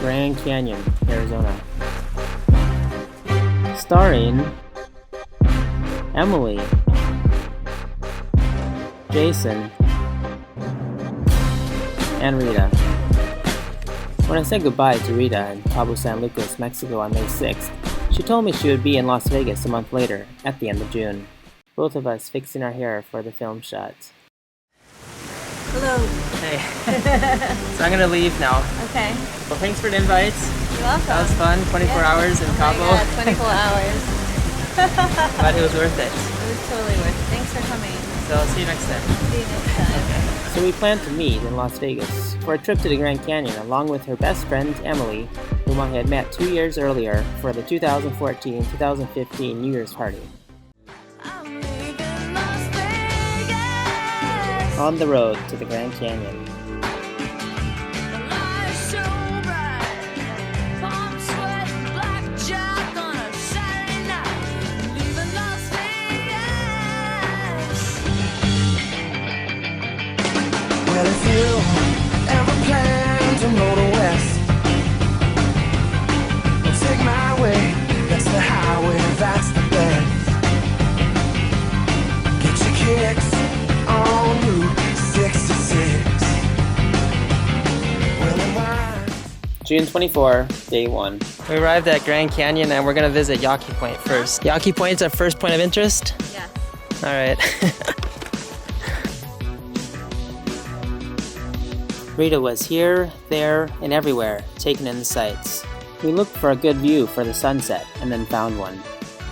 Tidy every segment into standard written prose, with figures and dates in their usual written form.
Grand Canyon, Arizona. Starring Emily, Jason, and Rita. When I said goodbye to Rita in Cabo San Lucas, Mexico on May 6th, she told me she would be in Las Vegas a month later, at the end of June. Both of us fixing our hair for the film shots. Hello. Hey. So I'm gonna leave now. Okay. Well, thanks for the invite. You're welcome. That was fun. 24 hours in Cabo. Oh my God, 24 hours. But it was worth it. It was totally worth it. Thanks for coming. So I'll see you next time. See you next time. So we planned to meet in Las Vegas for a trip to the Grand Canyon along with her best friend Emily, whom I had met 2 years earlier for the 2014-2015 New Year's party. On the road to the Grand Canyon. Well, if you ever plan to go to West, well, take my way. That's the highway, that's the best. Get your kicks on Route 66. Well, it winds. June 24, day 1. We arrived at Grand Canyon and we're gonna visit Yaqui Point first. Yaqui Point's our first point of interest? Yes. Alright. Rita was here, there, and everywhere, taking in the sights. We looked for a good view for the sunset and then found one,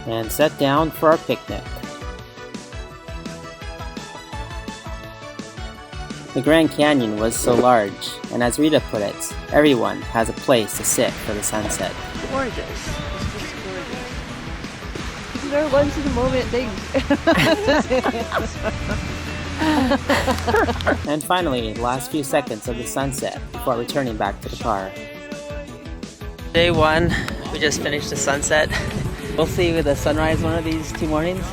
and sat down for our picnic. The Grand Canyon was so large, and as Rita put it, everyone has a place to sit for the sunset. Gorgeous. It's just gorgeous. These are once in a moment things. And finally, the last few seconds of the sunset before returning back to the car. Day 1, we just finished the sunset. We'll see with the sunrise one of these 2 mornings.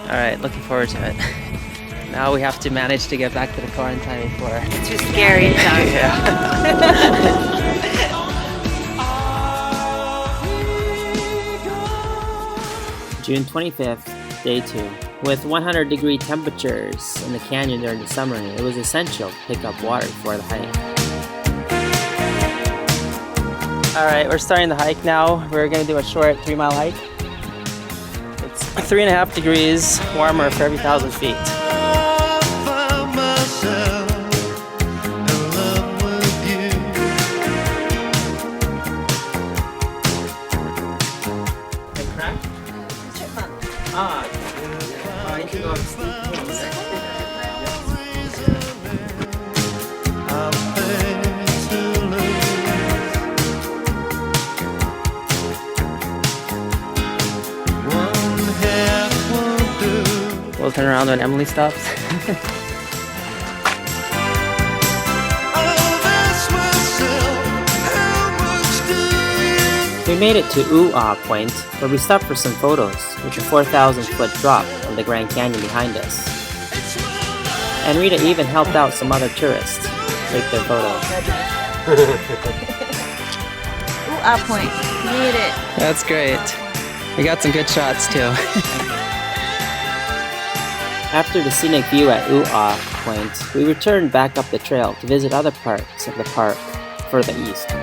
Alright, looking forward to it. Now we have to manage to get back to the car in time before. It's too scary to talk June 25th, day 2. With 100-degree temperatures in the canyon during the summer, it was essential to pick up water for the hike. Alright, we're starting the hike now. We're going to do a short 3-mile hike. It's 3.5 degrees warmer for every 1,000 feet. You can go up steep hills. We'll turn around when Emily stops. We made it to Ooh-Ah Point, where we stopped for some photos, with a 4,000-foot drop of the Grand Canyon behind us. And Rita even helped out some other tourists take their photos. Ooh-Ah Point. You made it. That's great. We got some good shots too. After the scenic view at Ooh-Ah Point, we returned back up the trail to visit other parts of the park further east.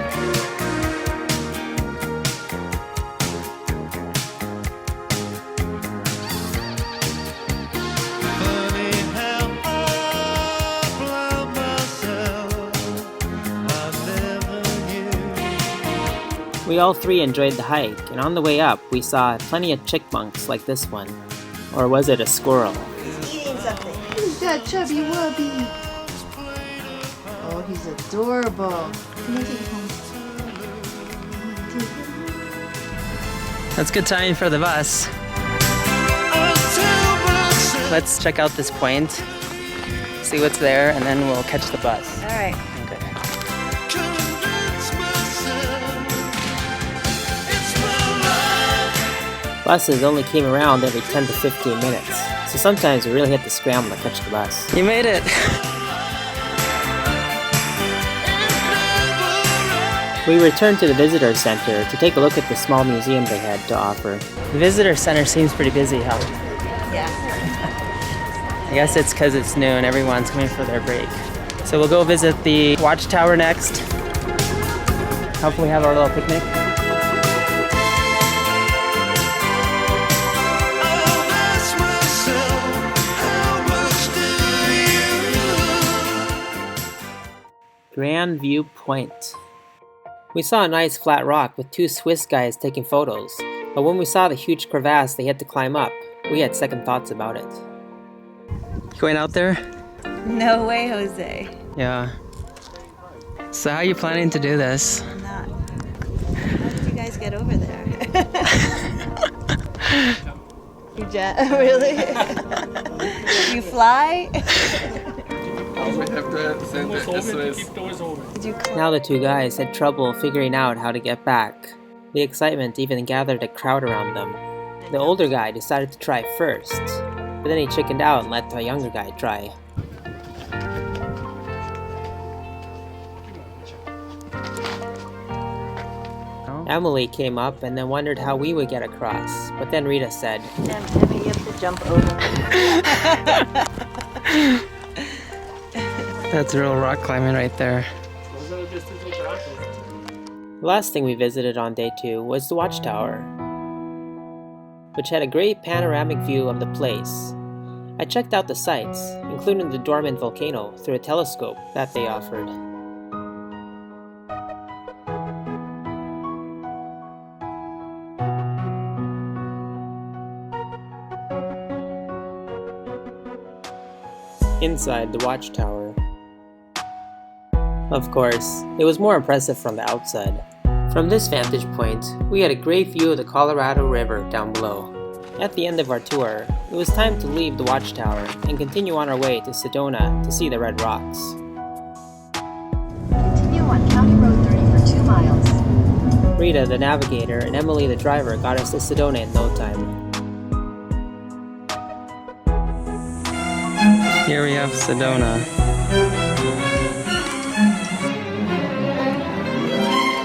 We all 3 enjoyed the hike, and on the way up, we saw plenty of chipmunks like this one. Or was it a squirrel? He's eating something. Who's that chubby wubby? Oh, he's adorable. Can I take it home? That's good timing for the bus. Let's check out this point, see what's there, and then we'll catch the bus. Alright. Okay. Buses only came around every 10 to 15 minutes, so sometimes we really had to scramble to catch the bus. You made it! We returned to the visitor center to take a look at the small museum they had to offer. The visitor center seems pretty busy, huh? Yeah. I guess it's because it's noon, everyone's coming for their break. So we'll go visit the Watchtower next. Hopefully have our little picnic. Grand View Point. We saw a nice flat rock with two Swiss guys taking photos, but when we saw the huge crevasse they had to climb up, we had second thoughts about it. Going out there? No way, Jose. Yeah. So how are you planning to do this? I'm not. How did you guys get over there? You jet? Really? You fly? We have to send the SOS. Did you Now the two guys had trouble figuring out how to get back. The excitement even gathered a crowd around them. The older guy decided to try first, but then he chickened out and let the younger guy try. Emily came up and then wondered how we would get across, but then Rita said, Emmy, you have to jump over. "That's real rock climbing right there." The last thing we visited on day 2 was the Watchtower, which had a great panoramic view of the place. I checked out the sights, including the dormant volcano, through a telescope that they offered. Inside the Watchtower. Of course, it was more impressive from the outside. From this vantage point, we had a great view of the Colorado River down below. At the end of our tour, it was time to leave the Watchtower and continue on our way to Sedona to see the Red Rocks. Continue on County Road 30 for 2 miles. Rita, the navigator, and Emily, the driver, got us to Sedona in no time. Here we have Sedona.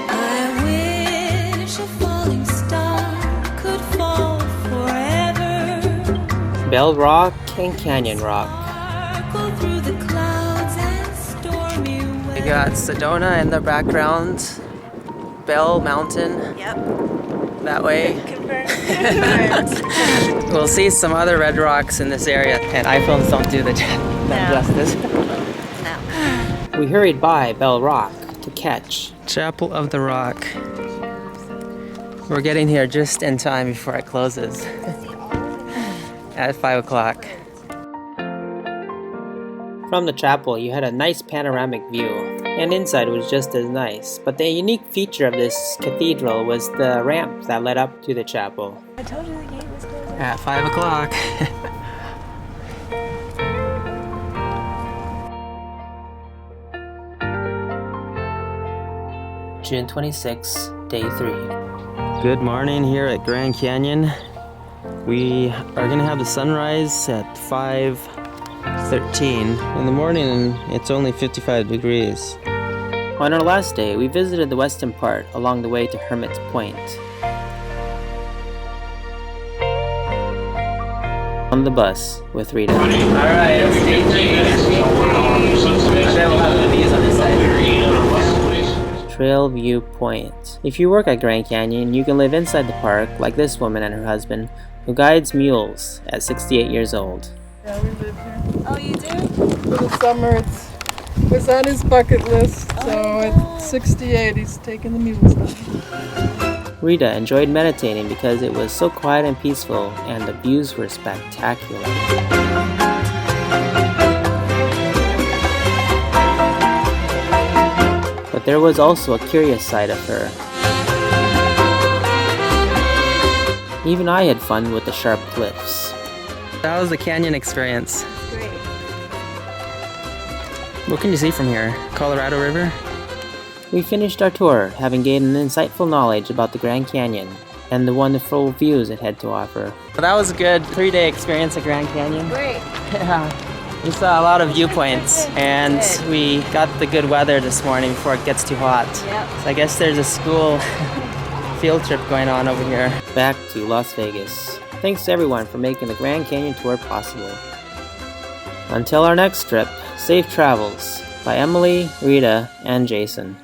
I wish a falling star could fall forever. Bell Rock and Canyon Rock. Sparkle through the clouds and stormy We weather. got Sedona in the background. Bell Mountain Yep. that way. Confirmed. We'll see some other red rocks in this area, and iPhones don't do them justice. No. We hurried by Bell Rock to catch Chapel of the Rock. We're getting here just in time before it closes at 5 o'clock. From the chapel, you had a nice panoramic view, and inside was just as nice. But the unique feature of this cathedral was the ramp that led up to the chapel. I told you the gate was closed. At 5 o'clock. June 26, day 3. Good morning here at Grand Canyon. We are gonna have the sunrise at 5:13. In the morning, it's only 55 degrees. On our last day, we visited the western part along the way to Hermit's Point. On the bus with Rita. Alright, it's day 3. And then we'll have the views on this side. Trail View Point. If you work at Grand Canyon, you can live inside the park like this woman and her husband, who guides mules at 68 years old. Yeah, we live here. Oh, you do? For the summer, it's on his bucket list. So at 68, he's taking the mules down. Rita enjoyed meditating because it was so quiet and peaceful, and the views were spectacular. But there was also a curious side of her. Even I had fun with the sharp cliffs. That was the canyon experience. Great. What can you see from here? Colorado River? We finished our tour, having gained an insightful knowledge about the Grand Canyon and the wonderful views it had to offer. That was a good 3-day experience at Grand Canyon. Great. Yeah. We saw a lot of viewpoints, and we got the good weather this morning before it gets too hot. Yep. So I guess there's a school field trip going on over here. Back to Las Vegas. Thanks to everyone for making the Grand Canyon tour possible. Until our next trip, safe travels by Emily, Rita, and Jason.